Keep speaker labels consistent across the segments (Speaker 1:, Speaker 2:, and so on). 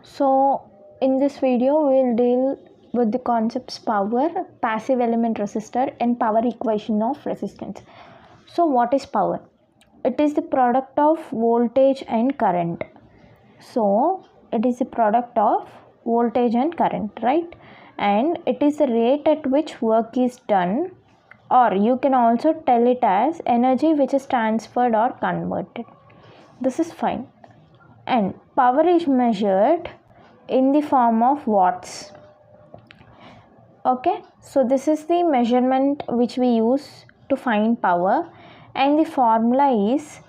Speaker 1: So in this video we will deal with the concepts power, passive element resistor and power equation of resistance. So what is power? It is the product of voltage and current. So it is the product of voltage and current, right? And it is the rate at which work is done, or you can also tell it as energy which is transferred or converted. This is fine. And power is measured in the form of watts. Okay, so this is the measurement which we use to find power, and the formula is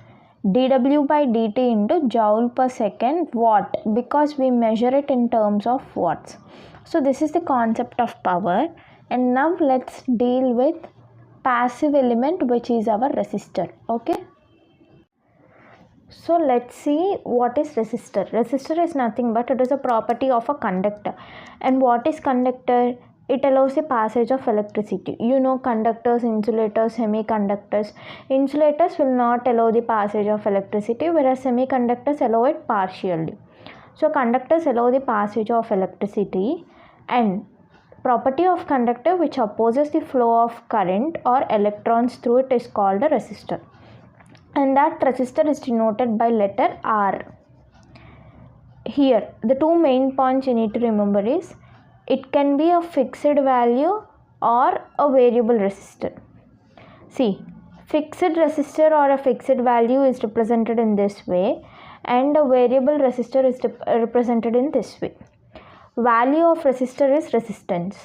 Speaker 1: dW by dt into joule per second watt, because we measure it in terms of watts. So this is the concept of power. And now let's deal with passive element, which is our resistor. Okay, so let's see what is resistor. Resistor is nothing but it is a property of a conductor. And what is conductor? It allows the passage of electricity. You know, conductors, insulators, semiconductors. Insulators will not allow the passage of electricity, whereas semiconductors allow it partially. So conductors allow the passage of electricity, and property of conductor which opposes the flow of current or electrons through it is called a resistor. And that resistor is denoted by letter R. Here the two main points you need to remember is it can be a fixed value or a variable resistor. See, fixed resistor or a fixed value is represented in this way, and a variable resistor is represented in this way. Value of resistor is resistance.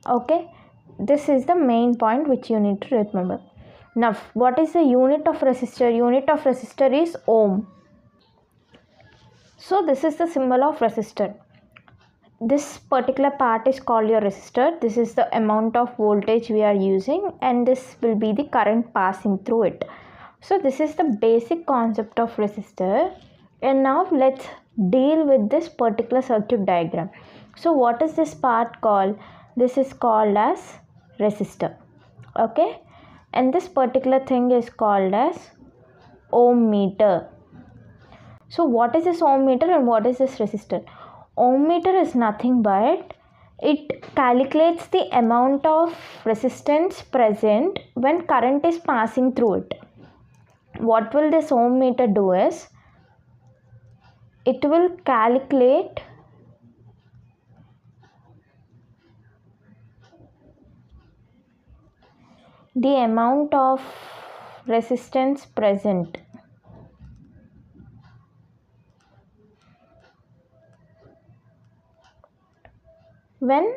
Speaker 1: Okay, this is the main point which you need to remember. Now, what is the unit of resistor? Unit of resistor is ohm. So this is the symbol of resistor. This particular part is called your resistor. This is the amount of voltage we are using, and this will be the current passing through it. So this is the basic concept of resistor. And now let's deal with this particular circuit diagram. So what is this part called? This is called as resistor. Okay, and this particular thing is called as ohm meter. So what is this ohm meter and what is this resistor? Ohm meter is nothing but it calculates the amount of resistance present when current is passing through it. What will this ohm meter do is it will calculate the amount of resistance present when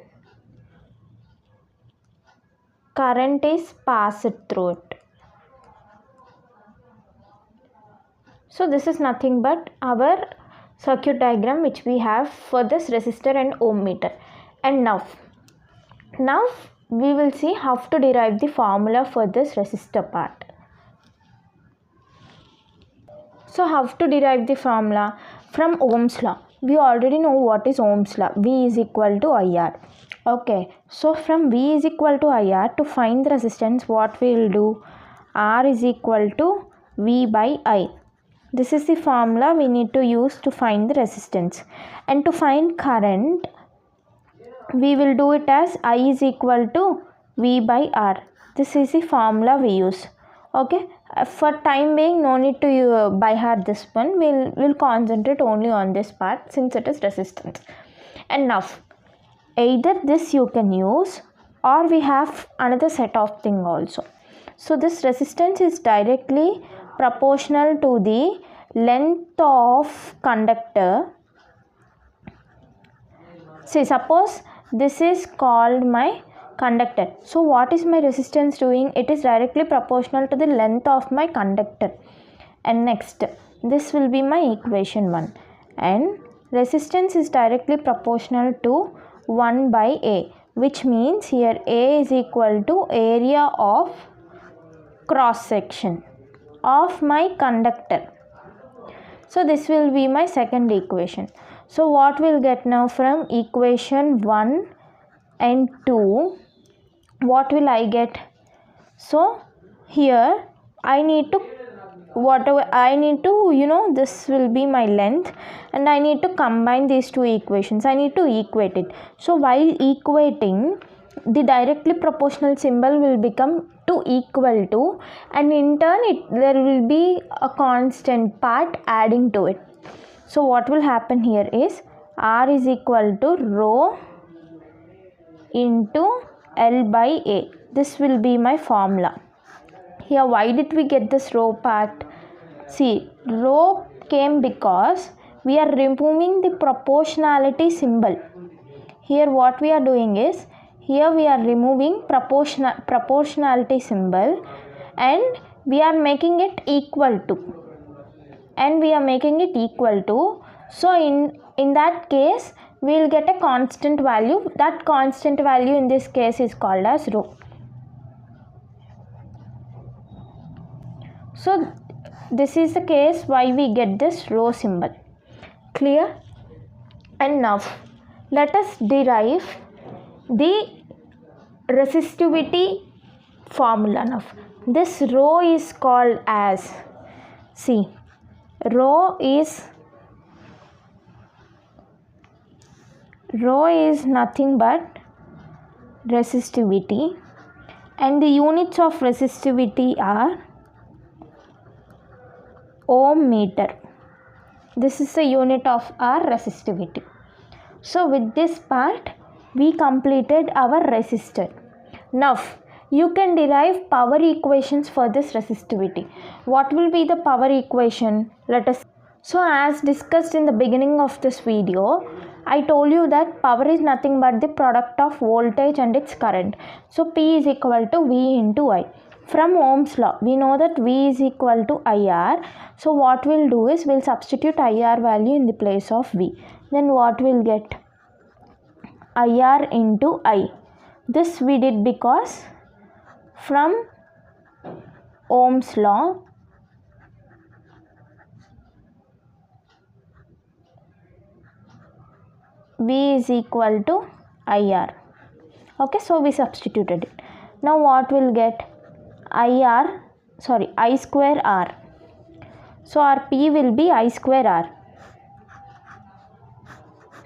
Speaker 1: current is passed through it. So this is nothing but our circuit diagram which we have for this resistor and ohm meter. And now we will see how to derive the formula for this resistor part. So how to derive the formula? From Ohm's law. We already know what is Ohm's law. V is equal to IR. Okay, so from V is equal to IR, to find the resistance, what we will do? R is equal to V by I. This is the formula we need to use to find the resistance. And to find current, we will do it as I is equal to V by R. This is the formula we use. Okay, for time being no need to by heart this one. We'll concentrate only on this part since it is resistance. And now either this you can use, or we have another set of thing also. So this resistance is directly proportional to the length of conductor. See, suppose this is called my conductor. So what is my resistance doing? It is directly proportional to the length of my conductor. And next, this will be my equation 1. And resistance is directly proportional to 1 by A, which means here A is equal to area of cross section of my conductor. So this will be my second equation. So what we'll get now from equation 1 and 2, what will I get? So here I need to whatever I need to, this will be my length, and I need to combine these two equations. I need to equate it. So while equating, the directly proportional symbol will become to equal to, and in turn there will be a constant part adding to it. So what will happen here is R is equal to rho into L by A. This will be my formula. Here, why did we get this rho part? See, rho came because we are removing the proportionality symbol. Here what we are doing is, here we are removing proportionality symbol, and we are making it equal to. So in that case, we will get a constant value. That constant value in this case is called as rho. So this is the case why we get this rho symbol. Clear? And now let us derive the resistivity formula. Now this rho is called as, see, rho is nothing but resistivity, and the units of resistivity are ohm meter. This is the unit of our resistivity. So with this part we completed our resistor. Now you can derive power equations for this resistivity. What will be the power equation? Let us. So as discussed in the beginning of this video, I told you that power is nothing but the product of voltage and its current. So P is equal to V into I. From Ohm's law, we know that V is equal to IR. So what we'll do is we'll substitute IR value in the place of V. Then what we'll get? IR into I. This we did because from Ohm's law, V is equal to IR. Okay, so we substituted it. Now what we'll get? I square R. So our P will be I square R.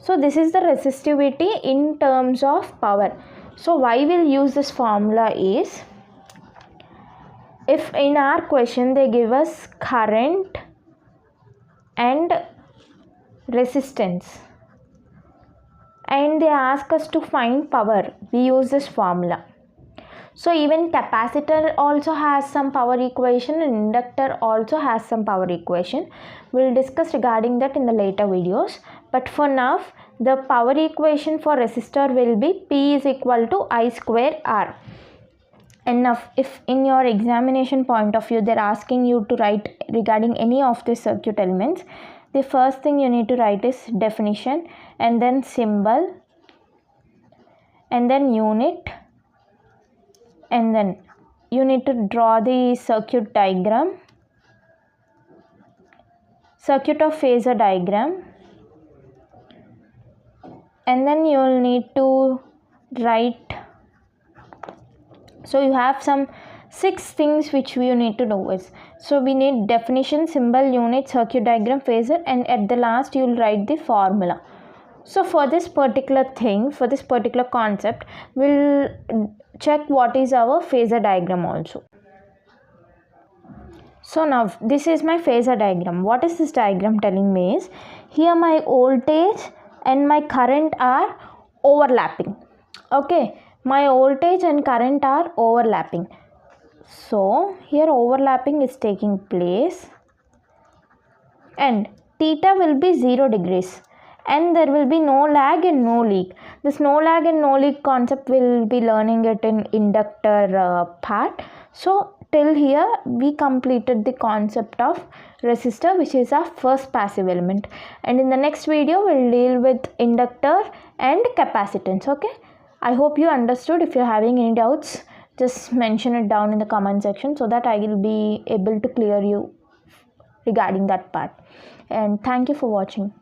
Speaker 1: So this is the resistivity in terms of power. So why we'll use this formula is, if in our question they give us current and resistance and they ask us to find power, we use this formula. So even capacitor also has some power equation and inductor also has some power equation. We'll discuss regarding that in the later videos. But for now, the power equation for resistor will be P is equal to I square R. And now if in your examination point of view they're asking you to write regarding any of the circuit elements, the first thing you need to write is definition, and then symbol, and then unit, and then you need to draw the circuit diagram, circuit of phasor diagram, and then you will need to write. So you have some 6 things which you need to do is, so we need definition, symbol, unit, circuit diagram, phasor, and at the last you will write the formula. So for this particular thing, for this particular concept, we'll check what is our phasor diagram also. So now this is my phasor diagram. What is this diagram telling me is, here my voltage and my current are overlapping. Okay, my voltage and current are overlapping. So here overlapping is taking place and theta will be 0 degrees. And there will be no lag and no leak. This no lag and no leak concept will be learning it in inductor part. So till here we completed the concept of resistor, which is our first passive element. And in the next video we'll deal with inductor and capacitance. Okay, I hope you understood. If you're having any doubts, just mention it down in the comment section so that I will be able to clear you regarding that part. And thank you for watching.